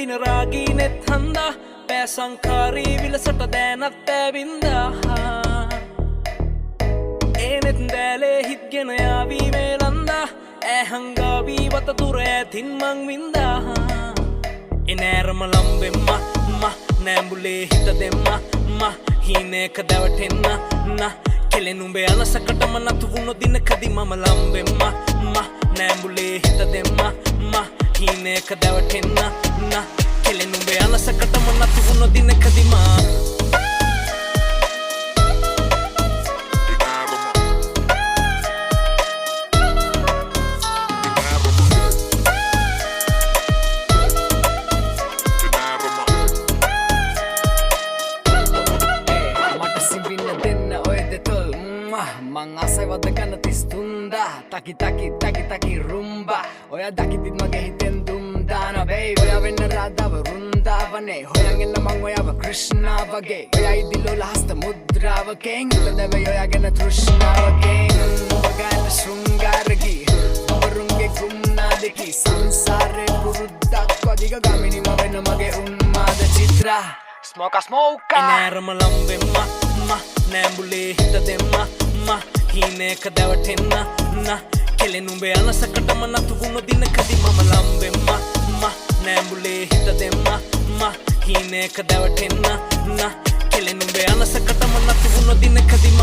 වින රාගී නෙත් හන්දා පෑ සංකාරී විලසට දෑනත් ඇවින්දා ඒනෙත් දෑලේ හිත්ගෙන යාවී මේ ලන්දා ඇහංගාවී වත තුර ඇතින් මං වින්දා එනෑරම ලම්බෙම්ම නෑඹුලේ හිත දෙම්ම හීනයක දැවටෙන්න කෙලෙනුඹේ අලසකටම නතු වුණු දිනකදී මම ලම්බෙම්ම නෑඹුලේ හිත දෙම්ම හීනයක දැවටෙන්න කෙලෙනුඹේ අලසකටම නතු වුණු දිනකදී මං ආසයි වද ගන්න 33 taki rumba ඔයා දකිද්දිත් මගේ හිතෙන් දුම් දානවා babe ඔයා වෙන්න රාධාව වෘන්දාවනේ හොයන් එන්න මං ඔයාව ක්‍රිෂ්ණා වගේ ඔයා ඉදිලෝල හස්ත මුද්‍රාවකෙන් හිතදැවේ ඔයා ගැන තෘෂ්ණාවකෙන් ඔබ ගන්න ශෘංගාරගී ඔබරුන්ගේ ගුම්නාදකි සංසාරේ පුරුද්දක් වදිග ගමිනිම වෙන්න මගේ උන්මාද චිත්‍රා ස්මෝකා එනෑරම ලම්බෙම්ම නෑඹුලේ හිත දෙම්ම හීනයක දැවටෙන්න කෙලෙනුඹේ අලසකටම නතු වුණු දිනකදී මම ලම්බෙම්ම නෑඹුලේ හිත දෙම්ම හීනයක දැවටෙන්න කෙලෙනුඹේ අලසකටම නතු වුණු දිනකදී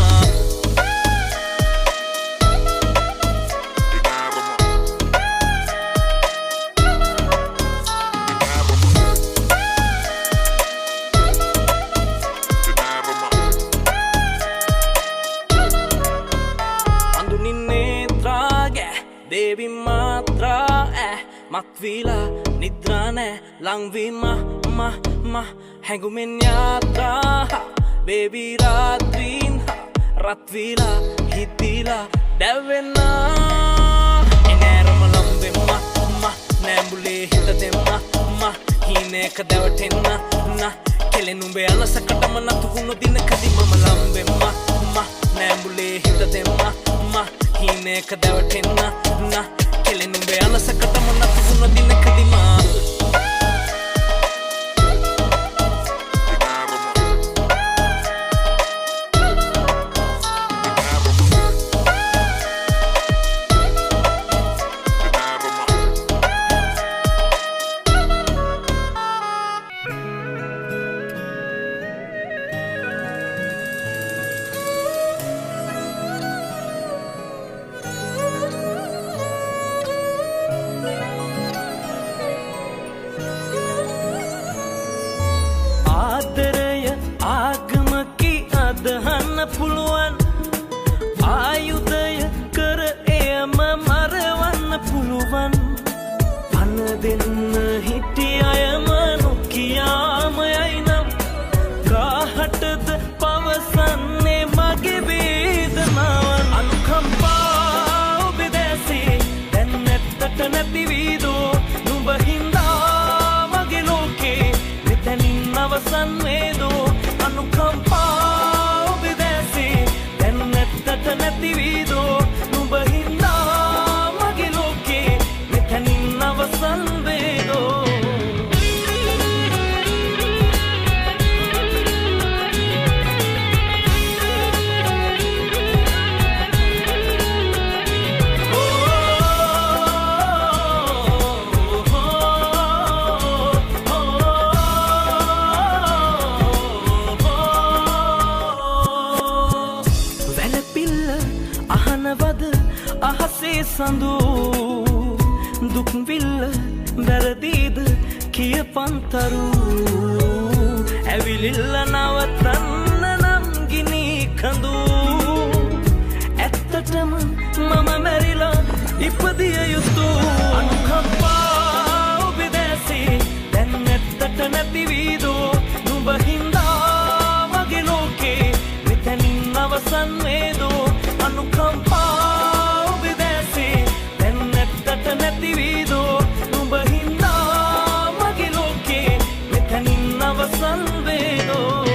දේවි මාත්‍රා මත්වීලා නිද්‍රා නෑ ලංවීම හැඟුමෙන් යාත්‍රා බේබි රාත්‍රීන් රත්වීලා හිතීලා දැවෙන්න එනෑරම ලම්බෙම්ම නෑඹුලේ හිත දෙම්ම හීනයක දැවටෙන්න කෙලෙනුඹේ අලසකටම නතු වුණු දිනකදී මම ලම්බෙම්ම නෑඹුලේ හිත දෙම්ම හීනයක දැවටෙන්න කෙලෙනුඹේ අලසකටම නතු වුණු දිනකදී අදහන්න පුළුවන් ආයුධය කර එයම මරවන්න පුළුවන් පන දෙන්න හිටි අයම නොකියාම යයි නම් කාහටද පවසන්නේ මගේ වේදනාවන් අනුකම්පා ඔබේ දැසේ දැන් නැත්තට නැති වීදෝ නුඹ හින්දා මගේ ලෝකේ මෙතනින් අවසන් වේදෝ අනුකම්පා නැතිවීදෝ නුඹ හින්දා මගේ ලෝකේ මෙතනින් අවසන් වේදෝ අහසේ සඳු දුක්විල්ල වැරදීද කියපන්තරු ඇවිලිල්ල නවතන්න නම් ගිනි කඳු ඇත්තටම මම මැරිලා ඉපදිය යුතු අනුකම්පා ඔබේ දැසේ දැන් ඇත්තට නැතිවීදෝ නුඹ හින්දා මගේ ලෝකේ මෙතනින් අවසන් වේදෝ අනුකම්පා නැතිවීදෝ නුඹ හින්දා මගේ ලෝකේ මෙතනින් අවසන් වේදෝ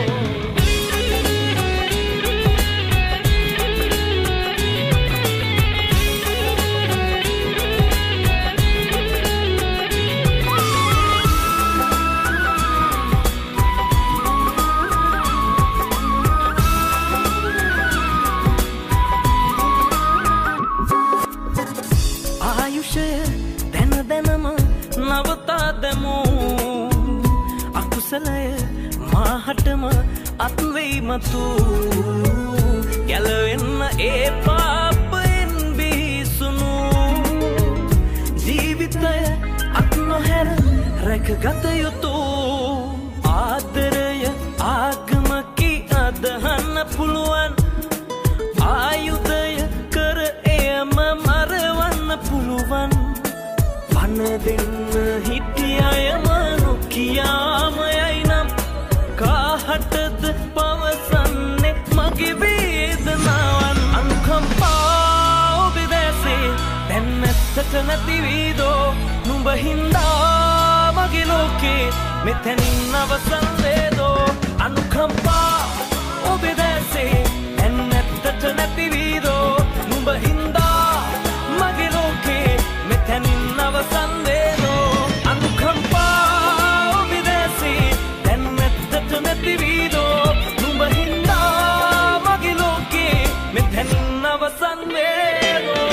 මම අත්වීමතු ගැලවෙන්න ඒ පාපයෙන් බිහිසුණු ජීවිතය අත් නොහැර රැකගත යුතු ආදරය ආගමකි අදහන්න පුළුවන් ආයුධය කර එයම මරවන්න පුළුවන් පන දෙන්න හිටියයම නොකියාමයයි නම් කාහටද පවසන්නේ මගේ වේදනාවන් අනුකම්පා ඔබේ දැසේ දැන් නැත්තට නැතිවීදෝ නුඹ හින්දා මගේ ලෝකේ මෙතැනින් අවසන් වේදෝ අනුකම්පා ඔබේ දැසේ දැන් නැත්තට නැතිවීදෝ නුඹ හින්දා මගේ ලෝකේ මෙතැනින් අවසන් වේදෝ අනුකම්පා ඔබේ දැසේ දැන් නැත්තට නැතිවීදෝ නුඹ හින්දා මගේ ලෝකේ මෙතැනින් අවසන් වේදෝ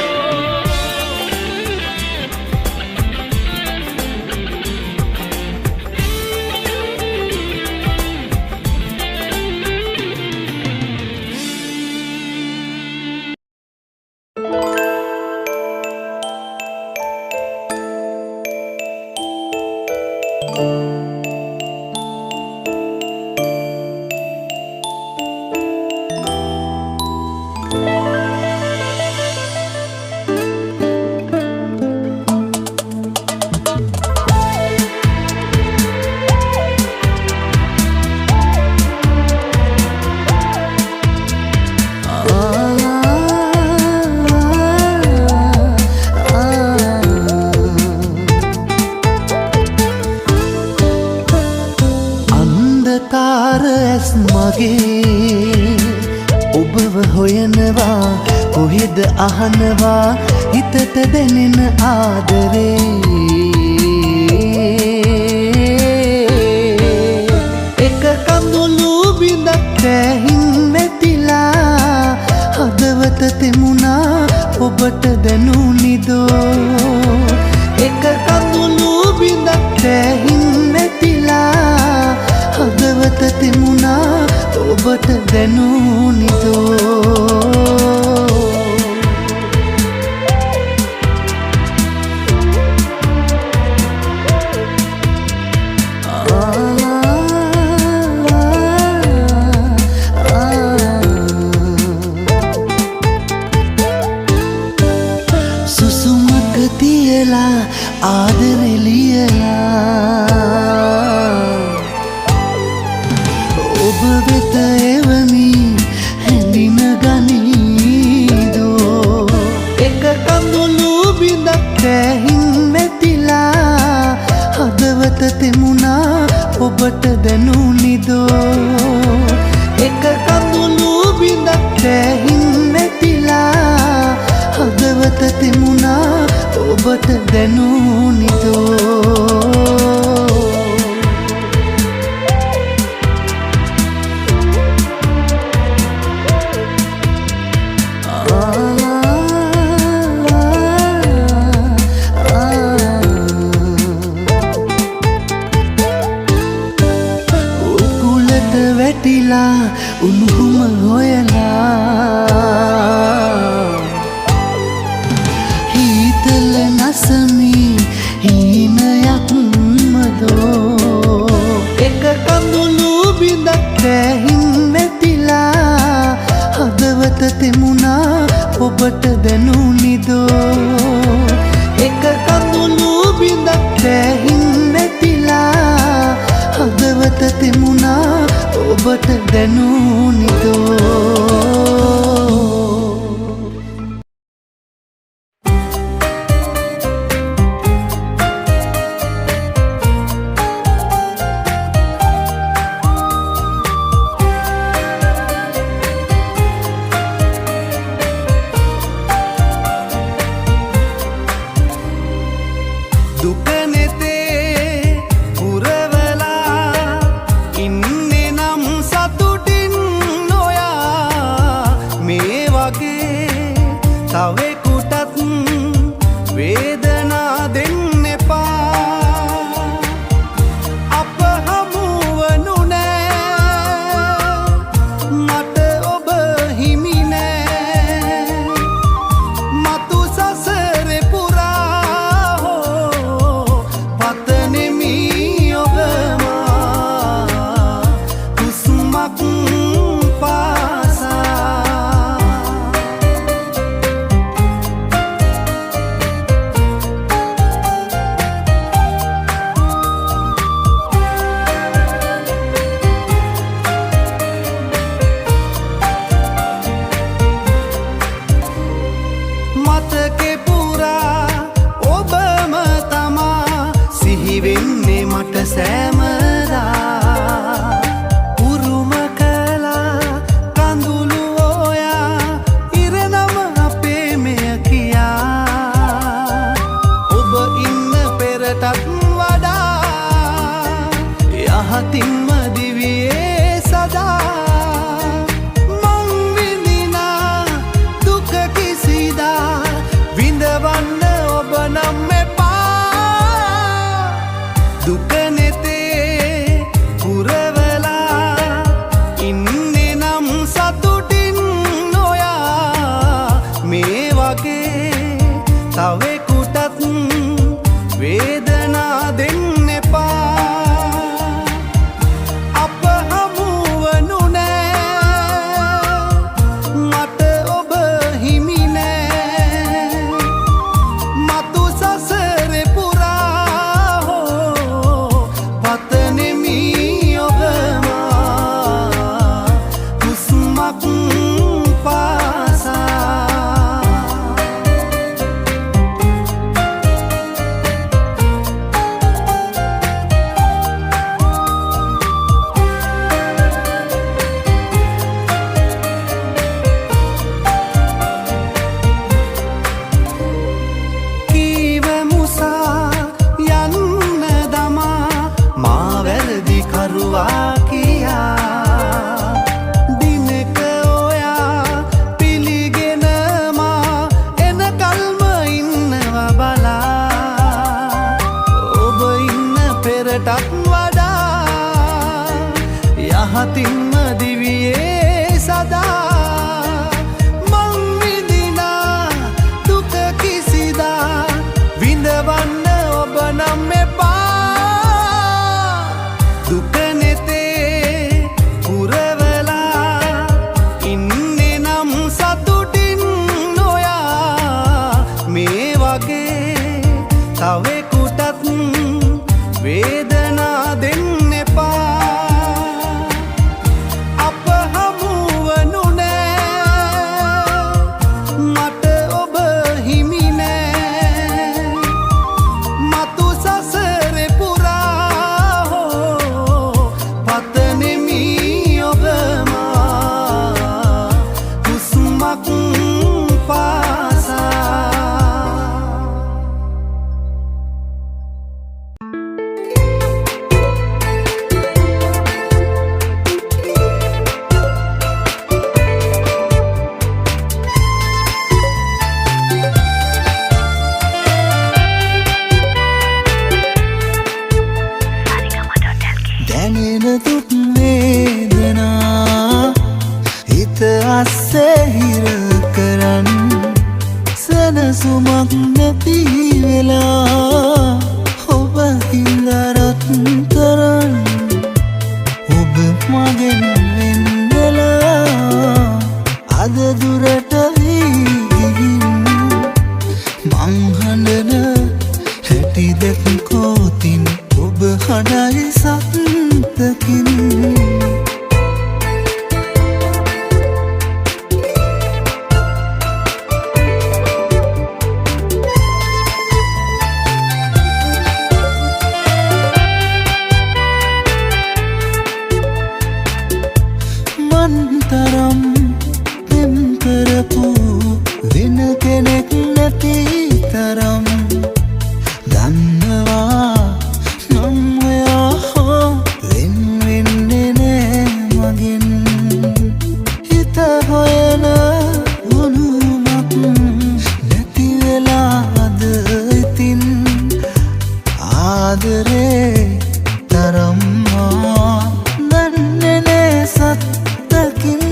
අහනවා හිතට දැනෙන ආදරේ එක කඳුළු බිඳක් ඇහින් මෙතිලා හදවත තෙමුණා ඔබට දැනුනිදෝ එක කඳුළු බිඳක් ඇහින් මෙතිලා හදවත තෙමුණා ඔබට දැනුනිදෝ තෙමුණා ඔබට දැනුනිදෝ එක කඳුළු බිඳක් ඇහින් මෙතිලා හදවත තෙමුණා ඔබට දැනුනිදෝ උණුහුම හොයලා හීතල නසමි හීනයක් මදෝ එක කඳුළු බිඳක් ඇහින් මෙතිලා හදවත තෙමුණා ඔබට දැනුනිදෝ එක කඳුළු බිඳක් ඇහින් මෙතිලා හදවත තෙමුණා ඔබට දැනුනිදෝ ඉන්නේ නම් සතුටින් නොයා පාසා මතකේ පුරා ඔබම තමා සිහි වෙන්නේ මට සෑමදා උරුම කළා කඳුළු ඔයා ඉරනම අපේ මෙය කියා ඔබ ඉන්න පෙරටත් වඩා යහතින්ම දිවියේ සදා මං විඳිනා දුක කිසිදා විඳවන්න ඔබ නම් එපා දුක නෙතේ පුරවලා ඉන්නේ නම් සතුටින් නොයා මේ වගේ තවෙකුටත් වේදනා දෙන්න එපා අප හමුවනු නෑ මට ඔබ හිමි නෑ මතු සසරේ පුරා හෝ පතනෙමි ඔබමා හුස්මක් පාසා කීව මුසා යන්න දමා මා වැරදි කරුවා කියා දිනක ඔයා පිළිගෙන මා එනකල්ම ඉන්නවා බලා ඔබ ඉන්න පෙරටත් වඩා යහතින්ම දිවියේ සදා මං විඳිනා දුක කිසිදා විඳවන්න ඔබ නම් එපා දුක නෙතේ පුරවලා ඉන්නේ නම් සතුටින් නොයා මේ වගේ තවෙකුටත් වේදනා දෙන්න එපා අප හමුවනු නෑ මට ඔබ හිමි නෑ මතු සසරේ පුරා හෝ පතනෙමි ඔබමා හුස්මක් පාසා දැනෙන දුක් වේදනා හිත අස්සේ හිර කරන් සනසුමක් නැති වෙලා ඔබ හිඳරත් තරන් ඔබ මගෙන් වෙන්දලා අද දුරට වීගින් මං හඬන හැටි දැක්කෝතින් ඔබ හඬයි සත්තකින් මන්තරම් පෙම් කරපු වෙන කෙනෙක් නැති තරම් දන්නවා නම් ඔයා හෝ වෙන වෙන්නේ නෑ මගෙන් හිත හොයන උණුමක් නැති වෙලාද ඉතින් ආදරේ තරම් දන්නේ නෑ සත්තකින්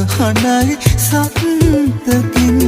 හඬයි සත්තකින්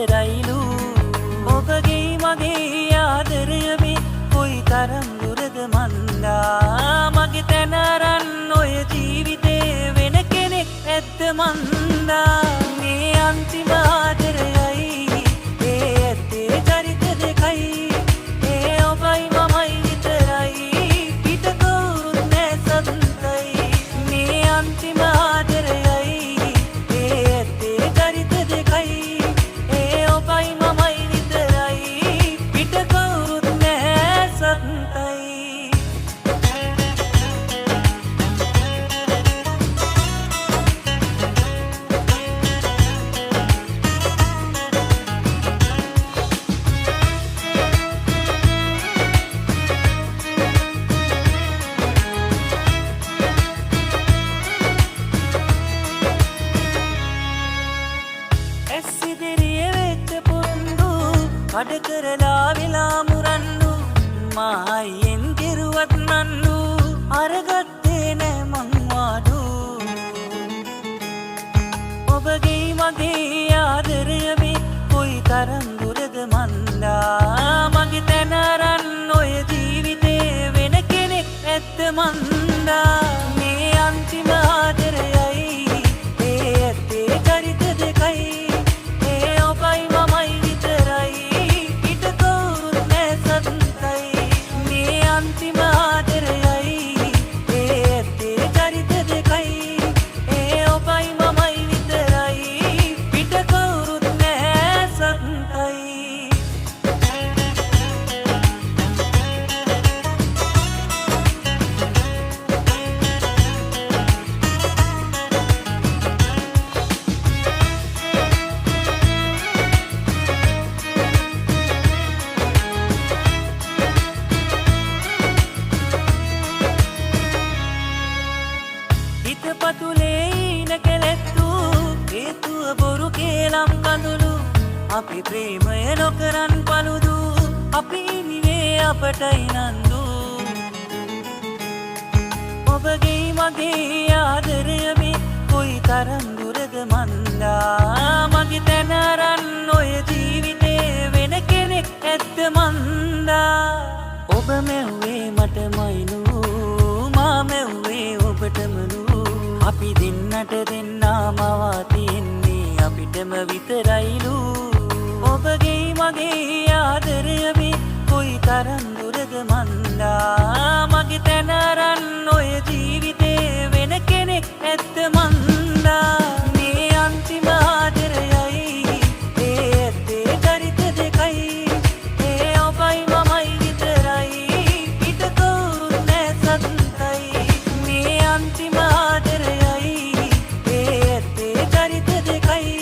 විතරයිලු ඔබගේ මගේ ආදරය මේ කොයි තරම් දුරද මන්දා මගේ තැනරන් ඔය ජීවිතේ වෙන කෙනෙක් ඇත්ත මන්දා මේ අන්තිම ආදරයයි ඒ ඇත්තේ චරිත දෙකයි ඒ ඔබයි මමයි විතරයි පිට කවුරුත් නෑ සතුටයි මේ අන්තිම ආදරයයි ඒ ඇත්තේ චරිත දෙකයි ඒ ඔබයි මමයි විතරයි පිට කවුරුත් නෑ සතුටයි කඩ කරලා වෙලා මුරන්නු මායෙන් කෙරුවත් නන්නු අරගත්තේ නෑ මං වාඩු ඔබගේ මගේ ආදරය මේ කොයි තරම් දුරද මන්දා මගේ තැනරන් ඔය ජීවිතේ වෙන කෙනෙක් ඇත්ත මන්දා මේ අන්තිම ආදරයයි ඒ ඇත්තේ චරිත දෙකයි ඒ ඔබයි මමයි විතරයි अंतिम आदरयයි ඒ ඇත්තේ චරිත දෙකයි ඒ ඔබයි මමයි විතරයි පිට කවුරුත් නෑ සතුටයි අපි ප්‍රේමය නොකරන් පළුදු අපි නිවේ අපටයි නන්දු ඔබගේ මගේ ආදරය මේ කොයි තරම් දුරද මන්දා මගේ තැනරන් ඔය ජීවිතේ වෙන කෙනෙක් ඇත්ත මන්දා ඔබ මැව්වේ මටමයිලු මා මැව්වේ ඔබටමලු අපි දෙන්නට දෙන්නා මවා තියෙන්නේ අපිටම විතරයිලු ඔබගේ මගේ ආදරය මේ කොයි තරම් දුරද මන්දා මගේ තැනරන් ඔය ජීවිතේ වෙන කෙනෙක් ඇත්ත මන්දා මේ අන්තිම ආදරයයි ඒ ඇත්තේ චරිත දෙකයි ඒ ඔබයි මමයි විතරයි පිට කවුරුත් නෑ සතුටයි මේ අන්තිම ආදරයයි ඒ ඇත්තේ චරිත දෙකයි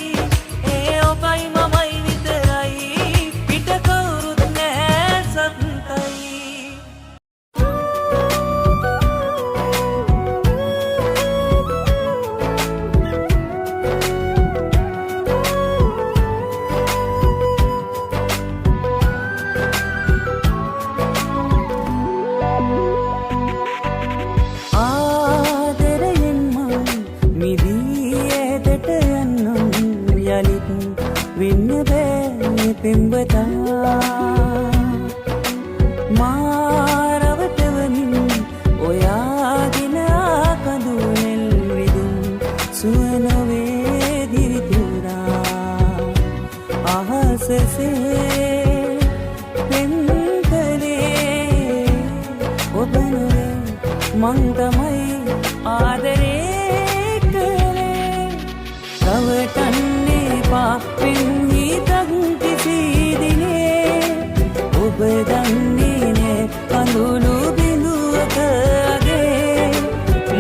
ඒ ඔබයි මමයි පිට කවුරුත් නෑ සතුටයි ආදරයෙන් මං මිදී ඇදට යන්නම් යලිත් වෙන්න බෑ පෙම්බතා මාරවටවමින් ඔයාගෙන කඳුනෙල් විදුම් සුවනවේ දිරිතුරා අහසසේ පෙම්කලේ ඔබ නොවේ මං තමයි ආදරේ කළේ රවටන්නේ පා පින්හිතක් කිසිදිනේ ඔබ දන්නේ නෑ කඳුළු බිඳුවකගේ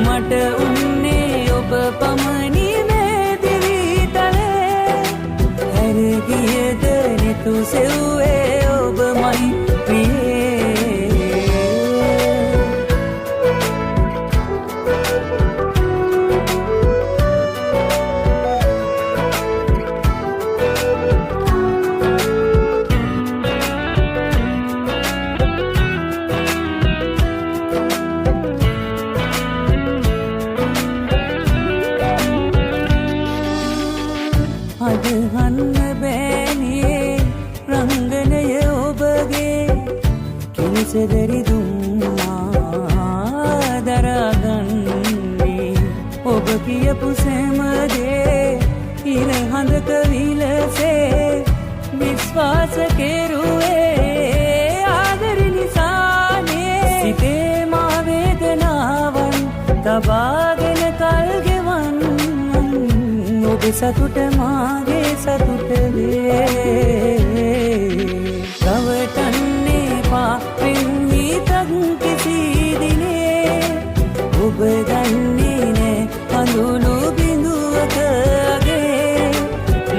මට උන්නේ ඔබ පමණි මේදිවිතලේ හැරගියද නිතු සෙව්වේ ඔබමයි ප්‍රියේ අදහන්න බෑනි සෙදරි දුම්මා දරාගන්නේ ඔබ කියපු සෑමදේ ඉර හඳක විලසේ විශ්වාස කෙරුවේ ආදර නිසානේ සිතේ මා වේදනාවන් තබාගෙන කල් ගෙවන් ඔබ සතුට මාගේ සතුට වේ රවටන්නේ පාපෙන් හිතක් කිසි දිනේ ඔබ දන්නේ නෑ අඳුණු බිඳුවකගේ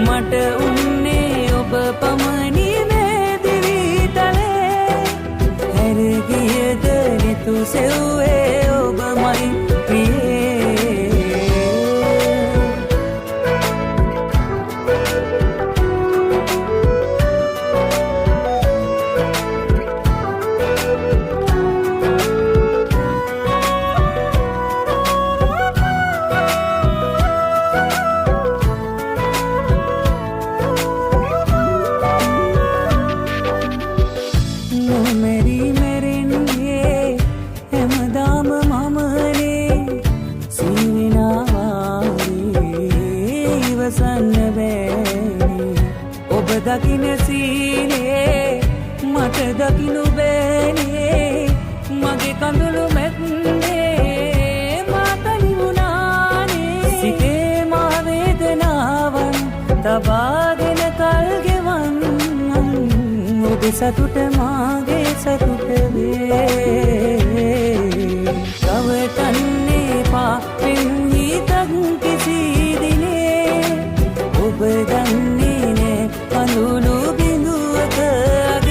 මට උන්නේ ඔබ පමණි මේ දිවිතලේ හැරගියද නිතු සෙව්වේ ඔබමයි ප්‍රියේ දකින සීනේ මට දකිනු බෑනේ මගේ කඳුළු මැද්දේ මාතනි වුණානේ සිතේ මා වේදනාවන් තබාගෙන කල් ගෙවන් ඔබ සතුට මාගේ සතුට වේ රවටන්නේ පාපෙන් හිතක් කිසි දිනේ ඔබ දන්නේ නෑ අඳුණු බිඳුවකගේ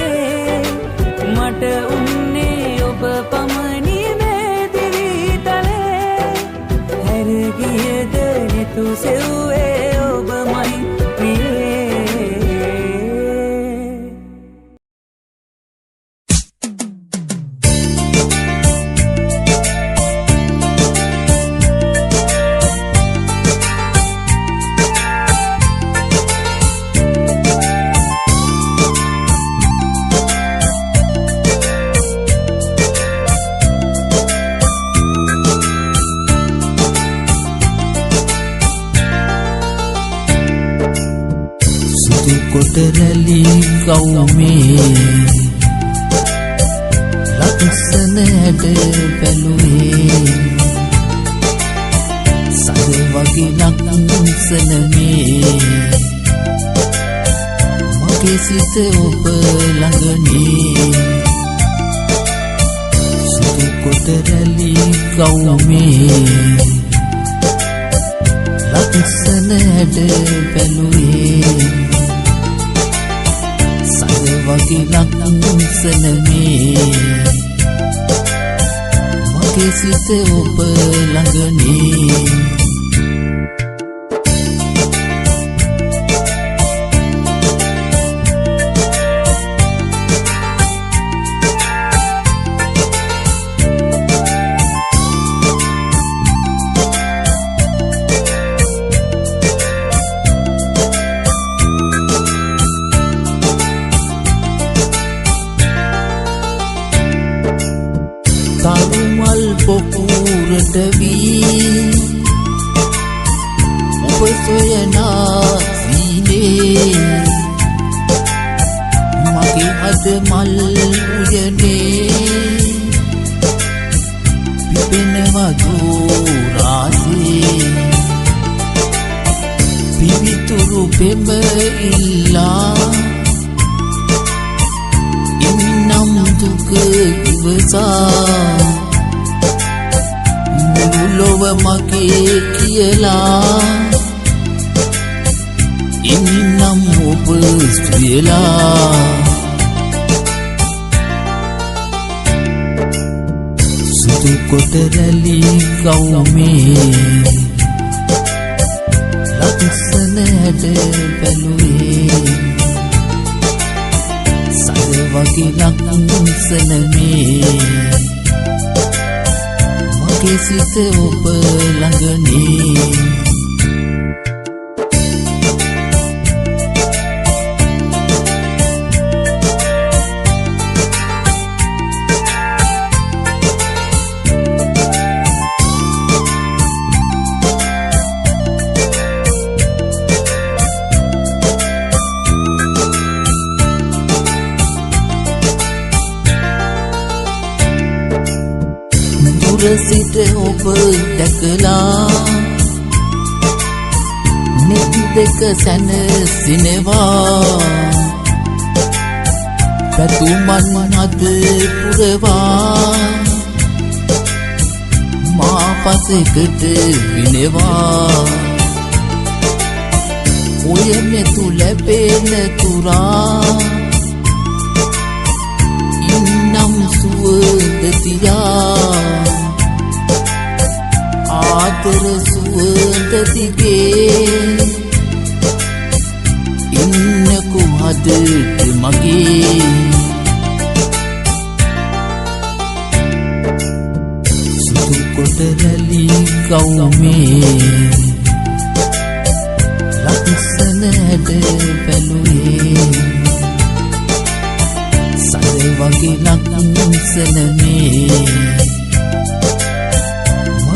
මට උන්නේ ඔබ පමණි මේ දිවිතලේ හැරගියද නිතු සෙව්වේ ඔබමයි ප්‍රියේ කොටරැලි කවුමේ ලක්ෂණයට බැලුවේ සද වගේ ලක්ෂණමේ මගේ සිත ඔබ ළඟනේ සුදු කොටරැලි කවුමේ ලක්ෂණයට බැලුවේ වගේ ලක්ෂණමේ මගේ සිත ඔබ ළඟනේ තරුමල් පොකුරට වී ඔබ සොයනා සීනේ මගේ අද මල් උයනේ පිපෙනවා දෝරාසේ පිවිතුරු පෙම ඉල්ලා ඉන්නම් දුක ඉවසා මුළු ලොව මගේ කියලා ඉන්නම් ඔබ ස්ත්‍රියලා සුදු කොටරැලි කවුමේ ලක්ෂණයට බැලුවේ සද වගේ ලක්ෂණමේ මගේ සිත ඔබ ළඟනේ දුර සිට ඔබ දැකලා නෙත් දෙක සැනසෙනවා පැතුමන් අද පුරවා මා පසෙකට විනවා ඔය මෙතු ලැබෙන තුරා ඉන්නම් සුවඳ තියා ආදර සුවඳ දිගේ ඉන්නකු හදට මගේ සුදු කොට රැලි කවුමේ ලක්ෂණ හැඩ බැලුවේ සද වගේ ලක්ෂණ මේ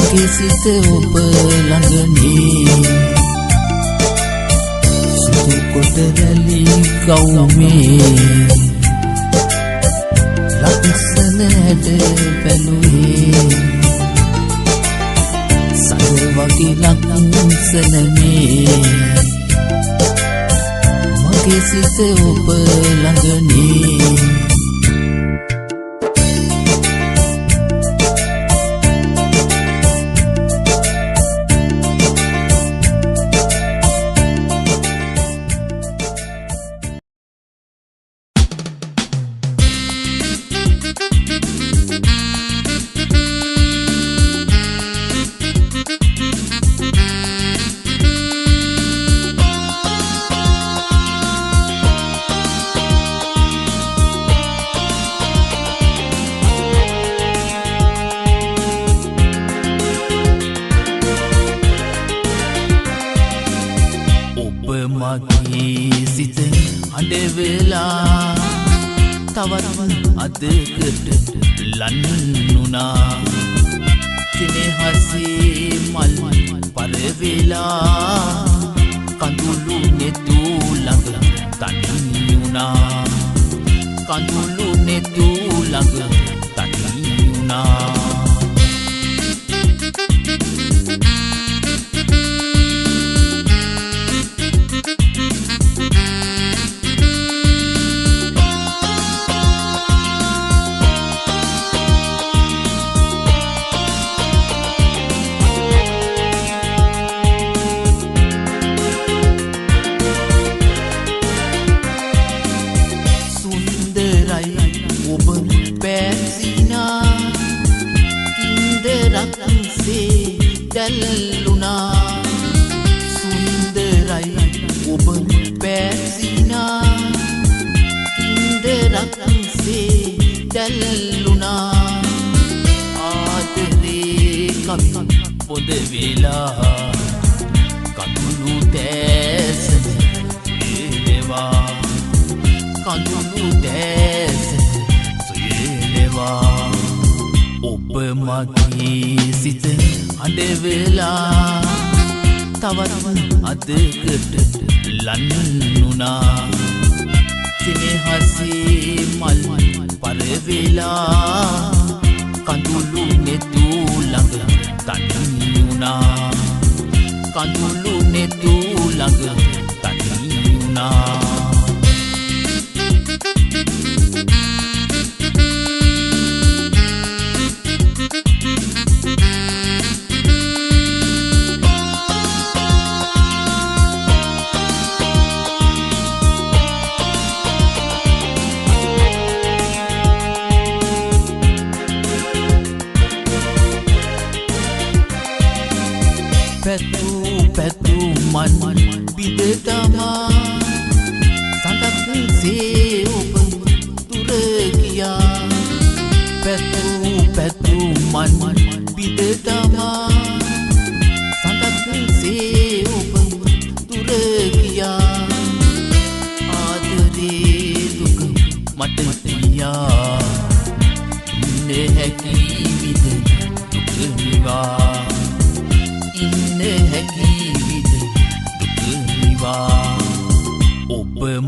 මගේ සිත ඔබ ළඟනේ සුදු කොට රැලි කවුමේ ලක්ෂණ හැඩ බැලුවේ සද වගේ ලක්ෂණ මේ මගේ සිත ඔබ ළඟනේ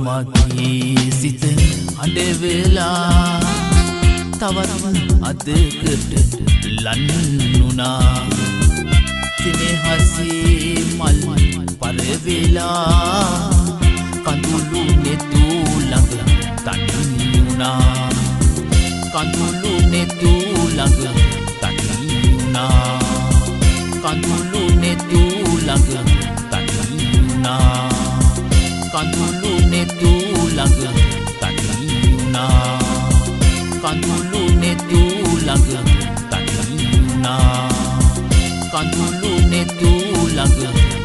මගේ සිත අඬ වෙලා තවත් අදකට ලන්නුනා සෙනෙහසේ මල් පරවෙලා කඳුළු නෙතු ළඟ තනියුනා කඳුළු නෙතු ළඟ තනියුනා කඳුළු නෙතු ළඟ තනියුනා කඳුළු නෙතු ළඟ තනියුනා කඳුළු නෙතු ළඟ තනියුනා කඳුළු නෙතු ළඟ